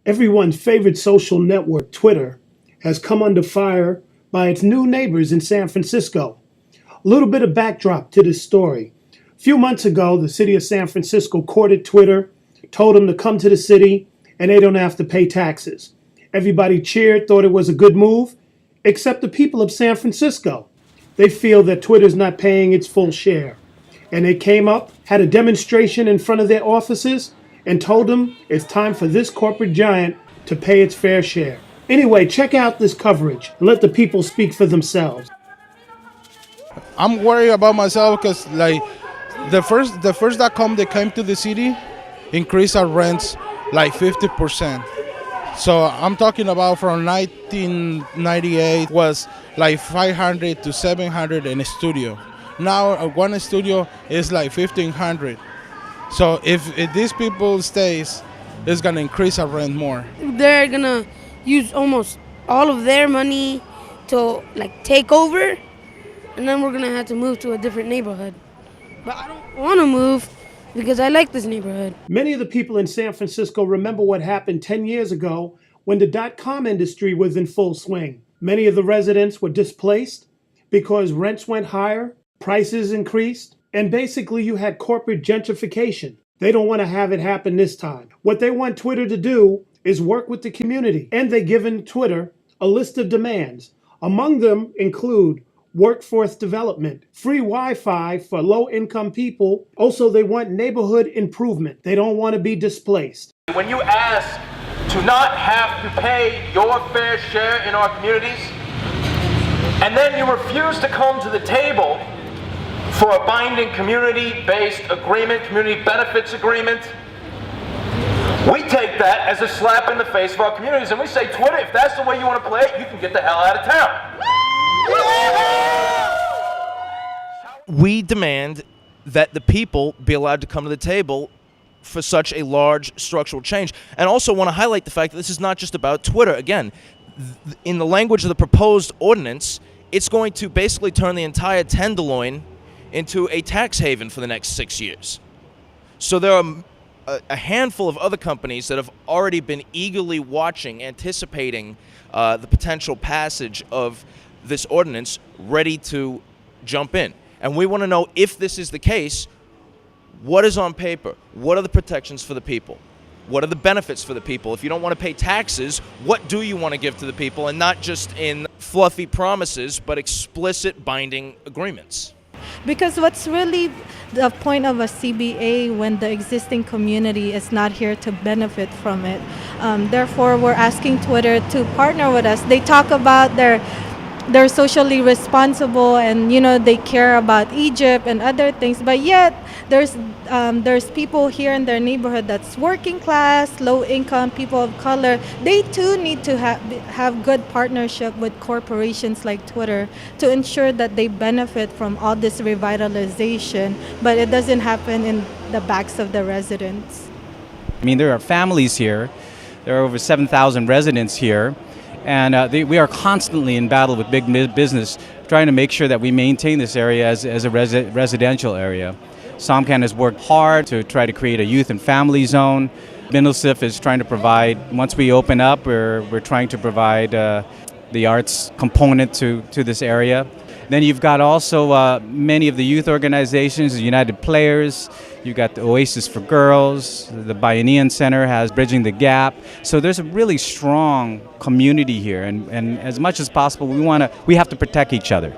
Everyone's favorite social network, Twitter, has come under fire by its new neighbors in San Francisco. A little bit of backdrop to this story. A few months ago, the city of San Francisco courted Twitter, told them to come to the city, and they don't have to pay taxes. Everybody cheered, thought it was a good move, except the people of San Francisco. They feel that Twitter's not paying its full share. And they came up, had a demonstration in front of their offices, and told them it's time for this corporate giant to pay its fair share. Anyway, check out this coverage and let the people speak for themselves. I'm worried about myself because the first .com that came to the city increased our rents like 50%. So I'm talking about from 1998 was like 500 to 700 in a studio. Now one studio is like 1,500. So if these people stays, it's gonna increase our rent more. They're gonna use almost all of their money to take over, and then we're gonna have to move to a different neighborhood. But I don't want to move because I like this neighborhood. Many of the people in San Francisco remember what happened 10 years ago when the .com industry was in full swing. Many of the residents were displaced because rents went higher, prices increased, and basically you had corporate gentrification. They don't want to have it happen this time. What they want Twitter to do is work with the community, and they've given Twitter a list of demands. Among them include workforce development, free Wi-Fi for low-income people. Also, they want neighborhood improvement. They don't want to be displaced. When you ask to not have to pay your fair share in our communities, and then you refuse to come to the table for a binding community-based agreement, community benefits agreement, we take that as a slap in the face of our communities, and we say, Twitter, if that's the way you want to play it, you can get the hell out of town. We demand that the people be allowed to come to the table for such a large structural change. And also want to highlight the fact that this is not just about Twitter. Again, in the language of the proposed ordinance, it's going to basically turn the entire Tenderloin into a tax haven for the next 6 years. So there are a handful of other companies that have already been eagerly watching, anticipating the potential passage of this ordinance, ready to jump in. And we want to know, if this is the case, what is on paper? What are the protections for the people? What are the benefits for the people? If you don't want to pay taxes, what do you want to give to the people? And not just in fluffy promises, but explicit binding agreements. Because what's really the point of a CBA when the existing community is not here to benefit from it? Therefore, we're asking Twitter to partner with us. They talk about they're socially responsible, and they care about Egypt and other things, but yet there's people here in their neighborhood that's working class, low income, people of color. They too need to have good partnership with corporations like Twitter to ensure that they benefit from all this revitalization, but it doesn't happen in the backs of the residents. I mean, there are families here. There are over 7,000 residents here. And we are constantly in battle with big business, trying to make sure that we maintain this area as a residential area. SOMCAN has worked hard to try to create a youth and family zone. SIF is trying to provide, once we open up, we're trying to provide the arts component to this area. Then you've got also many of the youth organizations, the United Players. You've got the Oasis for Girls. The Bayanean Center has Bridging the Gap. So there's a really strong community here, and as much as possible, we have to protect each other.